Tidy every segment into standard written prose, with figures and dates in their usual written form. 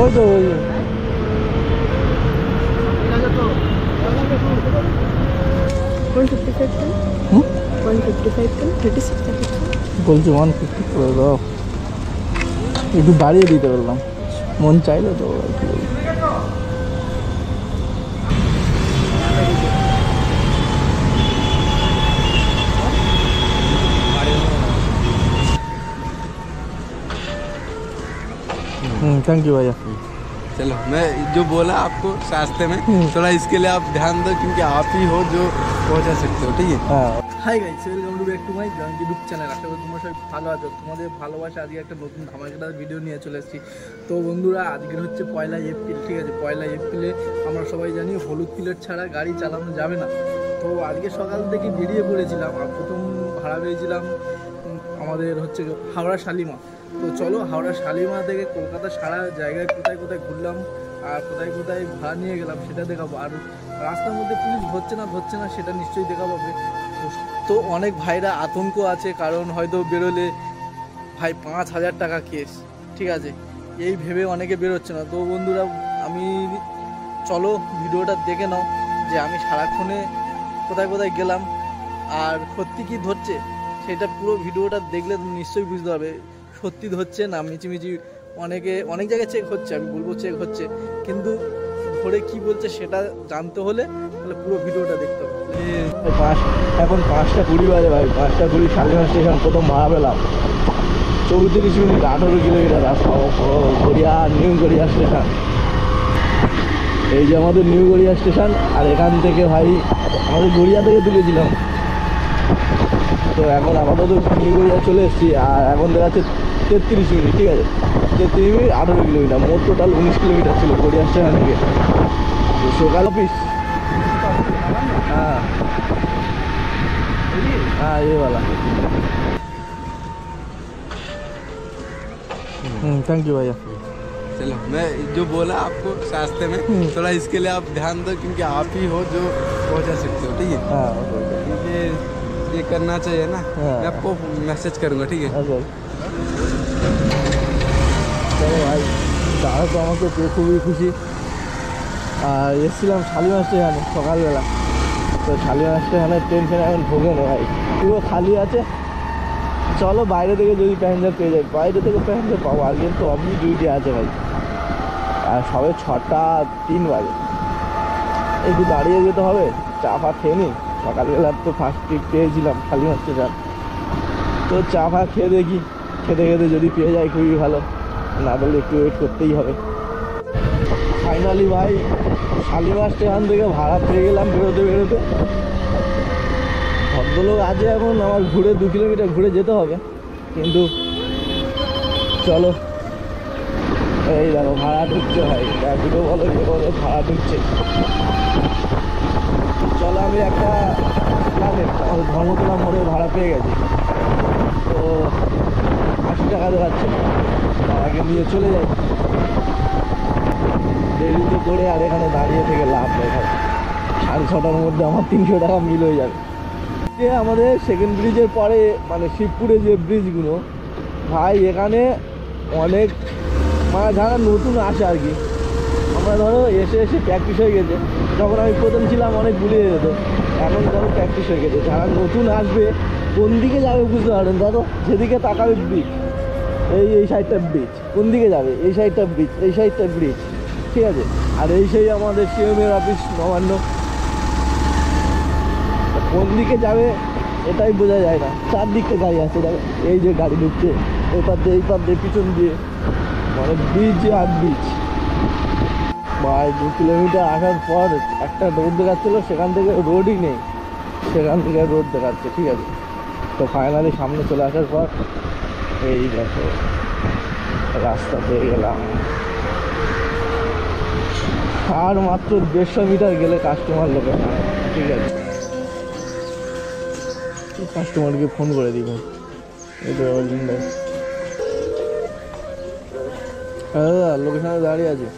ওই তো ওই 155 বলছি 150 করে দাও, একটু বাড়িয়ে দিতে বললাম, মন চাইলো তো আর কি। थैंक यू भैया। चलो मैं जो बोला आपको रास्ते में थोड़ा इसके लिए आप ध्यान दो क्योंकि आप ही हो जो पहुंचा सकते हो, ठीक है। Hi guys, welcome to back to my YouTube channel. আশা করি তোমরা সবাই ভালো আছো। তোমাদের ভালোবাসা আজকে একটা নতুন ধামাকাদার ভিডিও নিয়ে চলে এসেছি। তো বন্ধুরা, আজকে হচ্ছে 1 এপ্রিল, ঠিক আছে। 1 এপ্রিলে আমরা সবাই জানি হলুদ প্লেট ছাড়া গাড়ি চালানো যাবে না। তো আজকে সকাল থেকে বেরিয়ে পড়েছিলাম, আর প্রথম ভাড়া পেয়েছিলাম আমাদের হচ্ছে হাওড়া শালিমা। তো চলো হাওড়া শালিমা থেকে কলকাতা সারা জায়গায় কোথায় কোথায় ঘুরলাম আর কোথায় কোথায় ভাড়া নিয়ে গেলাম সেটা দেখাবো। আর রাস্তার মধ্যে পুলিশ ধরছে না সেটা নিশ্চয়ই দেখাবো। তো অনেক ভাইরা আতঙ্ক আছে, কারণ হয়তো বেরোলে ভাই 5,000 টাকা কেস, ঠিক আছে, এই ভেবে অনেকে বেরোচ্ছে না। তো বন্ধুরা, আমি চলো ভিডিওটা দেখে নাও যে আমি সারাক্ষণে কোথায় কোথায় গেলাম আর সত্যি কি ধরছে সেটা পুরো ভিডিওটা দেখলে তুমি নিশ্চয়ই বুঝতে পারবে সত্যি ধরছে না মিচিমিচি। অনেক জায়গায় চেক হচ্ছে, আমি বলবো চেক হচ্ছে, কিন্তু ধরে কি বলছে সেটা জানতে হলে তাহলে পুরো ভিডিওটা দেখতে হবে। এখন 5:20 বাজে ভাই, 5:20 শালিমার স্টেশন প্রথম ভাড়া পেলাম। 34 মিনিট 18 কিলোমিটার রাস্তা, গড়িয়া নিউ গড়িয়া স্টেশন। এই যে আমাদের নিউ গড়িয়া স্টেশন, আর এখান থেকে ভাই আমাদের গড়িয়া থেকে তুলেছিলাম। তো এখন আপাতত নিউ গড়িয়া চলে এসেছি, আর এখন দেখাচ্ছে 33 মিনিট, ঠিক আছে। 33 মিনিট 18 কিলোমিটার, মোট টোটাল 19 কিলোমিটার ছিল গড়িয়া স্টেশন থেকে। তো সকাল অফিস, हाँ हाँ ये वाला। थैंक यू भैया। चलो मैं जो बोला आपको रास्ते में थोड़ा इसके लिए आप ध्यान दो क्योंकि आप ही हो जो पहुंचा सकते हो, ठीक है। ये करना चाहिए ना, मैं आपको मैसेज करूंगा, ठीक है। চলো ভাই, তারা তো আমাকে পেয়ে খুবই খুশি। আর এসেছিলাম শালিমা স্টেশনে সকালবেলা। তো শালিমা স্টেশনের ট্রেন এখন ঢোকে না ভাই, পুরো খালি আছে। চলো বাইরে থেকে যদি প্যাসেঞ্জার পেয়ে যাই, বাইরে থেকে প্যাসেঞ্জার পাবো। আর কিন্তু অফিস ডিউটি আছে ভাই, আর সবে 6:03 বাজে। একটু দাঁড়িয়ে যেতে হবে, চা ফা খেয়ে নিই। সকালবেলা তো ফার্স্ট ট্রিপ পেয়েছিলাম শালিমা স্টেশন, তো চা ফা খেয়ে দেখি, খেতে খেতে যদি পেয়ে যায় খুবই ভালো, না বললে একটু ওয়েট করতেই হবে। ফাইনালি ভাই শালিমা স্টেশন থেকে ভাড়া পেয়ে গেলাম বেরোতে বেরোতে। ভদ্রলোক আছে, এখন আমার ঘুরে 2 কিলোমিটার ঘুরে যেতে হবে, কিন্তু চলো। এই দেখো ভাড়া ঢুকছে ভাই, ভিডিও বলো যে বলো ভাড়া ঢুকছে। চলো আমি একটা ধর্মতলা মোড়ে ভাড়া পেয়ে গেছি। তো 80 টাকা দেখাচ্ছে, তার আগে নিয়ে চলে যাই। দেরিতে করে আর এখানে দাঁড়িয়ে থেকে লাভ নেই ভাই। 6:30টার মধ্যে আমার 300 টাকা মিল হয়ে যাবে। যে আমাদের সেকেন্ড ব্রিজের পরে মানে শিবপুরে যে ব্রিজগুলো ভাই, এখানে অনেক মানে যারা নতুন আসে আর কি, আমরা ধরো এসে প্র্যাকটিস হয়ে গেছে। যখন আমি প্রথম ছিলাম অনেক গুলিয়ে যেত, এখন ধরো প্র্যাকটিস হয়ে গেছে। যারা নতুন আসবে কোন দিকে যাবে বুঝতে পারেন, ধরো যেদিকে তাকাবে ব্রিজ, এই সাইডটা ব্রিজ, কোন দিকে যাবে এই সাইডটা ব্রিজ, এই সাইডটা ব্রিজ, ঠিক আছে। আর এই সেই আমাদের সিএমের অফিস নবান্ন, কোন দিকে যাবে এটাই বোঝা যায় না। চারদিকে গাড়ি আছে, দেখো এই যে গাড়ি ঢুকছে এই পার দিয়ে পিছন দিয়ে, মানে ব্রিজ আর ব্রিজ ভাই। 2 কিলোমিটার আসার পর একটা রোড দেখাচ্ছিলো, সেখান থেকে রোডই নেই, সেখান থেকে রোড দেখাচ্ছে, ঠিক আছে। তো ফাইনালি সামনে চলে আসার পর এই দেখো রাস্তা পেয়ে গেলাম। আর মাত্র 150 মিটার গেলে কাস্টমার লোকেশন, ঠিক আছে। কাস্টমারকে ফোন করে দিই ভাই, এই তো দাদা লোকেশনে দাঁড়িয়ে আছে।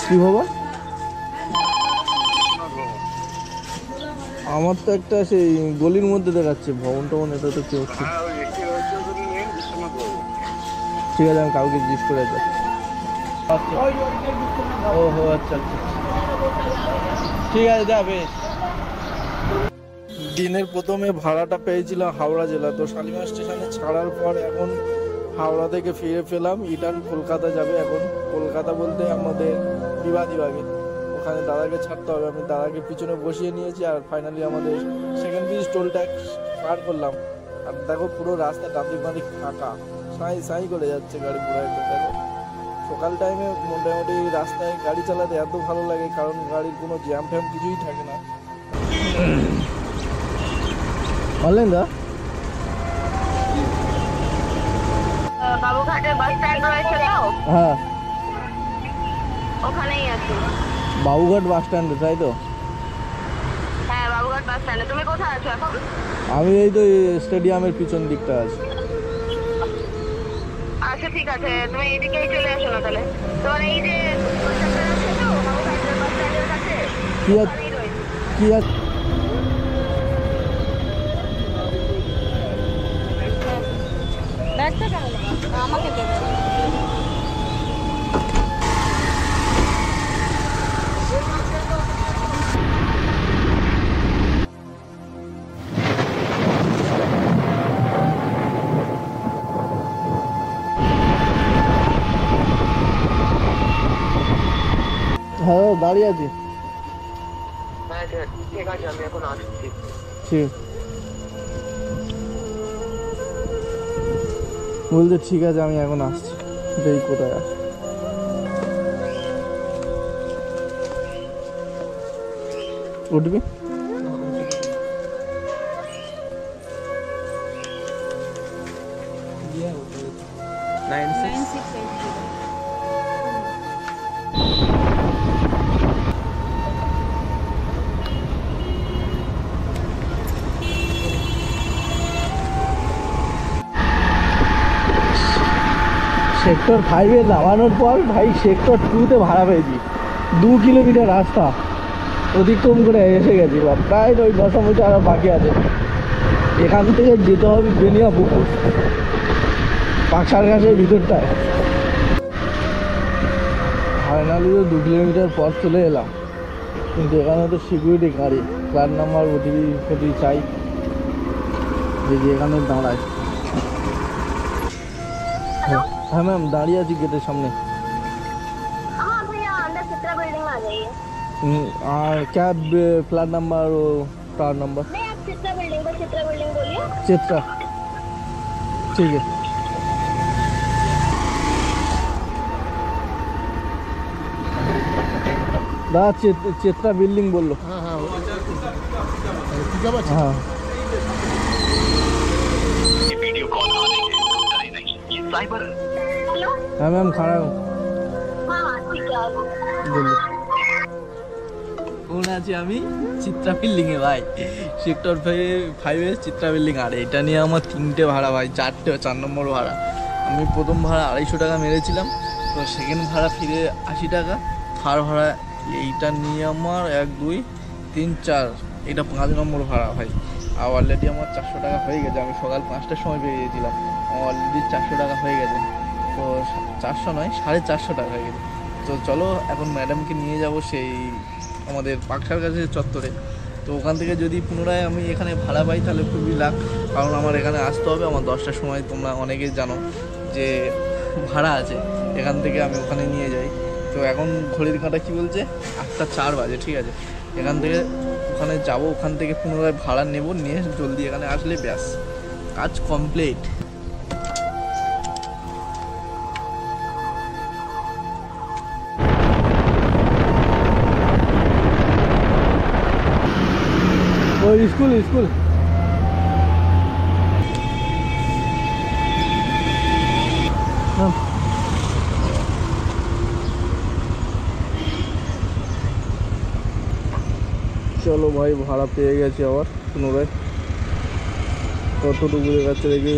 কি ভবন? আমার তো একটা সেই গলির মধ্যে দেখাচ্ছে ভবন টবন, এটা তো কেউ ঠিক আছে, আমি কাউকে জিজ্ঞেস করে যাচ্ছি। ওহো আচ্ছা আচ্ছা, ঠিক আছে যাবে। দিনের প্রথমে ভাড়াটা পেয়েছিলাম হাওড়া জেলা, তো শালিমার স্টেশনে ছাড়ার পর এখন হাওড়া থেকে ফিরে পেলাম রিটার্ন কলকাতা যাবে। এখন কলকাতা বলতে আমাদের বিবাদীবাগে, ওখানে দাদাকে ছাড়তে হবে। আমি দাদাকে পিছনে বসিয়ে নিয়েছি আর ফাইনালি আমাদের সেকেন্ড ব্রিজ টোল ট্যাক্স পার করলাম। আর দেখো পুরো রাস্তা ট্রাফিক মাফিক ফাঁকা, সাঁই সাঁই করে যাচ্ছে গাড়ি পুরো একদম। দেখো সকাল টাইমে মোটামুটি রাস্তায় গাড়ি চালাতে এত ভালো লাগে, কারণ গাড়ির কোনো জ্যাম ফ্যাম কিছুই থাকে না। বললেন দা বাবুঘাটের বাস স্ট্যান্ড রয়েছে তো, হ্যাঁ ওখানেই আছি। বাবুঘাট বাস স্ট্যান্ডে, তাই তো? হ্যাঁ বাবুঘাট বাস স্ট্যান্ডে। তুমি কোথায় আছো এখন? আমি এই তো স্টেডিয়ামের পিছন দিকটা আছি। আচ্ছা ঠিক আছে, তুমি এইদিকেই চলে আসো না তাহলে। তোমার এই যে বাস স্ট্যান্ড আছে তো, বাবুঘাটের বাস স্ট্যান্ডের কাছে, কি আছে ওখানেই রয়েছে। কি আছে? ব্যাগটা কেন আমাকে দেবে? হ্যাঁ দাঁড়িয়ে আছি। হ্যাঁ ঠিক আছে, আমি এখন আসছি। ঠিক বলতে ঠিক আছে, আমি এখন আসছি। দেখি কোথায় আস। উঠবি? সেক্টর 5-এ নামানোর পর ভাই সেক্টর 2-তে ভাড়া পেয়েছি। 2 কিলোমিটার রাস্তা অতিক্রম করে এসে গেছি, বা প্রায় ওই 10 মিটার আরও বাকি আছে। এখান থেকে যেতে হবে বেনিয়া পুকুর, পাকসার গাছের ভিতরটায়। ফাইনালি তো 2 কিলোমিটার পর চলে এলাম, কিন্তু এখানে তো সিকিউরিটি গাড়ি, ফ্ল্যাট নাম্বার ওটিপি ফটি চাই, দেখি এখানে দাঁড়ায়। हाँ मैम दाढ़ी आजी गेट सामने। हाँ भैया अंदर चित्रा बिल्डिंग में आ जाइए। क्या फ्लैट नंबर और कार नंबर? नहीं आप चित्रा बिल्डिंग बोलिए। चित्रा, ठीक है। दा चित्रा बिल्डिंग बोल लो। हाँ हाँ हाँ हेलो हाँ मैम खड़ा हूँ। हाँ हाँ ठीक है बोलो। কোন আছি আমি? চিত্রা বিল্ডিংয়ে ভাই, সেক্টর 5-এর চিত্রা বিল্ডিং। আর এটা নিয়ে আমার 3টে ভাড়া ভাই, 4 নম্বর ভাড়া। আমি প্রথম ভাড়া 250 টাকা মেরেছিলাম, তো সেকেন্ড ভাড়া ফিরে 80 টাকা, থার্ড ভাড়া এইটা নিয়ে আমার 1 2 3 4, এটা 5 নম্বর ভাড়া ভাই। আর অলরেডি আমার 400 টাকা হয়ে গেছে। আমি সকাল 5টার সময় পেয়ে গিয়েছিলাম, আমার অলরেডি 400 টাকা হয়ে গেছে। তো 400 নয় 450 টাকা হয়ে গেছে। তো চলো এখন ম্যাডামকে নিয়ে যাব সেই আমাদের পাকসার কাছে চত্বরে। তো ওখান থেকে যদি পুনরায় আমি এখানে ভাড়া পাই তাহলে খুবই লাভ, কারণ আমার এখানে আসতে হবে। আমার 10টার সময়, তোমরা অনেকেই জানো যে ভাড়া আছে, এখান থেকে আমি ওখানে নিয়ে যাই। তো এখন ঘড়ির কাঁটা কী বলছে, 8টা 4 বাজে, ঠিক আছে। এখান থেকে ওখানে যাব, ওখান থেকে পুনরায় ভাড়া নেব, নিয়ে জলদি এখানে আসলে ব্যাস কাজ কমপ্লিট। स्कूल स्कूल চলো ভাই, ভাড়া পেয়ে গেছি আবার পুনরায়। কতটুকু দেখাচ্ছে দেখি,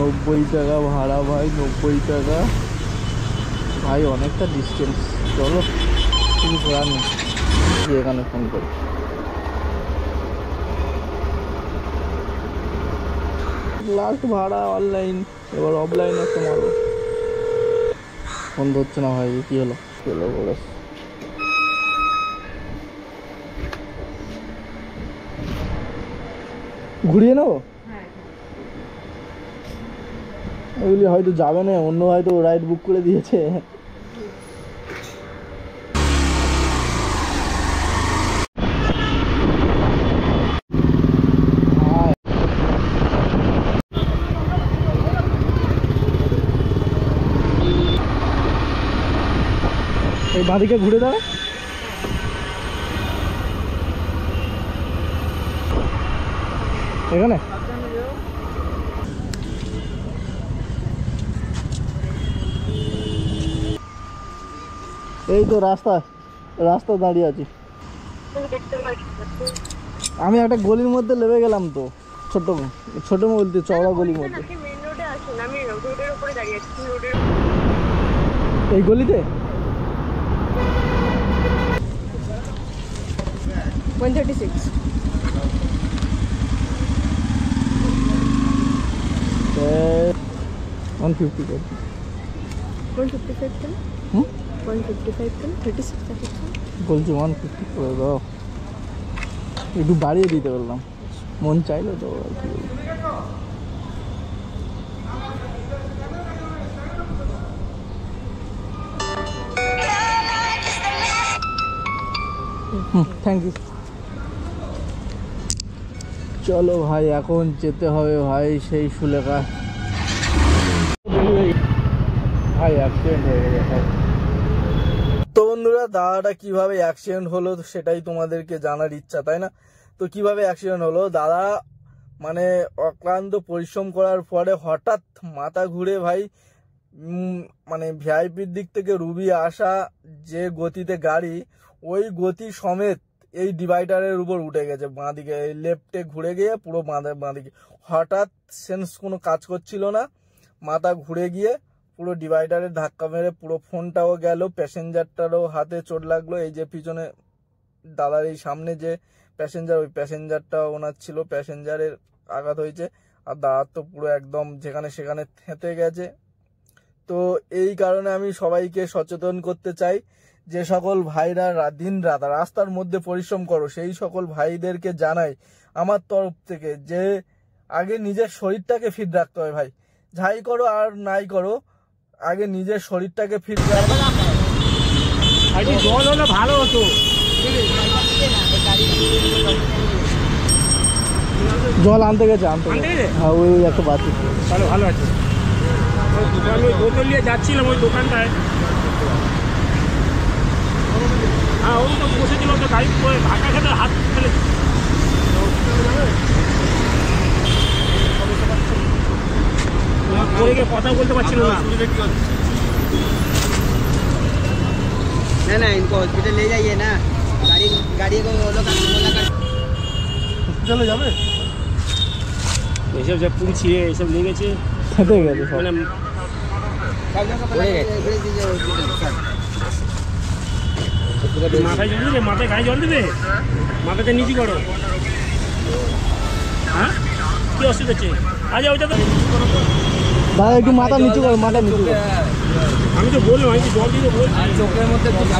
90 টাকা ভাড়া ভাই, 90 টাকা ভাই, অনেকটা ডিস্টেন্স। চলো কিছু করার নেই, এখানে ফোন করি। লাস্ট ভাড়া অনলাইন, এবার অফলাইন একটা মারবো। ফোন ধরছে না ভাই, কি হলো বলে ঘুরিয়ে নেবো। ওইগুলি হয়তো যাবে না, অন্য হয়তো রাইড বুক করে দিয়েছে। এই বাঁদিকে ঘুরে দাঁড়া, এখানে এই তো রাস্তা দাঁড়িয়ে আছি আমি। একটা গলির মধ্যে লেবে গেলাম তো, ছোট বলতে চওড়া গলির মধ্যে। এই গলিতে 136 150 कर 155 কেন 155 কেন 36 বলছি 150 করে দাও, একটু বাড়িয়ে দিতে বললাম, মন চাইলো তো আর কি। Thank you. চলো ভাই, এখন যেতে হবে ভাই সেই সুলেখা। ভাই অ্যাক্সিডেন্ট হয়ে গেছে। তো বন্ধুরা, দাদাটা কিভাবে অ্যাক্সিডেন্ট হলো সেটাই তোমাদেরকে জানার ইচ্ছা, তাই না? তো কিভাবে অ্যাক্সিডেন্ট হলো, দাদা মানে অক্লান্ত পরিশ্রম করার পরে হঠাৎ মাথা ঘুরে ভাই, মানে ভিআইপির দিক থেকে রুবি আসা যে গতিতে গাড়ি, ওই গতি সমেত এই ডিভাইডারের উপর উঠে গেছে বাঁদিকে, লেফটে ঘুরে গিয়ে পুরো বাঁদিকে হঠাৎ সেন্স কোনো কাজ করছিল না, মাথা ঘুরে গিয়ে পুরো ডিভাইডারের ধাক্কা মেরে পুরো ফোনটাও গেল, প্যাসেঞ্জারটারও হাতে চোট লাগলো। এই যে পিছনে দাদার এই সামনে যে প্যাসেঞ্জার, ওই প্যাসেঞ্জারটা ওনার ছিল, প্যাসেঞ্জারের আঘাত হয়েছে। আর দাদার তো পুরো একদম যেখানে সেখানে থেঁতে গেছে। তো এই কারণে আমি সবাইকে সচেতন করতে চাই, যে সকল ভাইরা দিন রাত রাস্তার মধ্যে পরিশ্রম করো, সেই সকল ভাইদেরকে জানাই আমার তরফ থেকে যে আগে নিজের শরীরটাকে ফিট রাখতে হবে ভাই। যাই করো আর নাই করো, আগে নিজের শরীরটাকে ফিট রাখো। জল হলে ভালো হতো। জল আনতে গেছে, হ্যাঁ ওই একটা বাচ্চা ভালো আছে। আমি বোতল নিয়ে যাচ্ছিলাম ওই দোকানটায়, হ্যাঁ ওই তো বসেছিল, তো গাড়ি করে ঢাকা খেতে হাত ফেলে কথা বলতে পারছিল না। ना इनको हॉस्पिटल ले जाइए ना, गाड़ी को वो लोग চলে যাবে। এইসব যে পুড়ছিয়ে এইসব লেগেছে, খেতে গেছে সব। মানে মাথায় জল দেবে, মাথায় গায়ে জল দেবে, মাথাতে নিচি করো। হ্যাঁ কি অসুবিধা হচ্ছে? আচ্ছা ওইটা তো দাদা একটু মাথা নিচু করো, মাথা নিচু করো। আমি তো বললাম, আমি তো জল দিতে বলছি। চোখের মধ্যে টাকা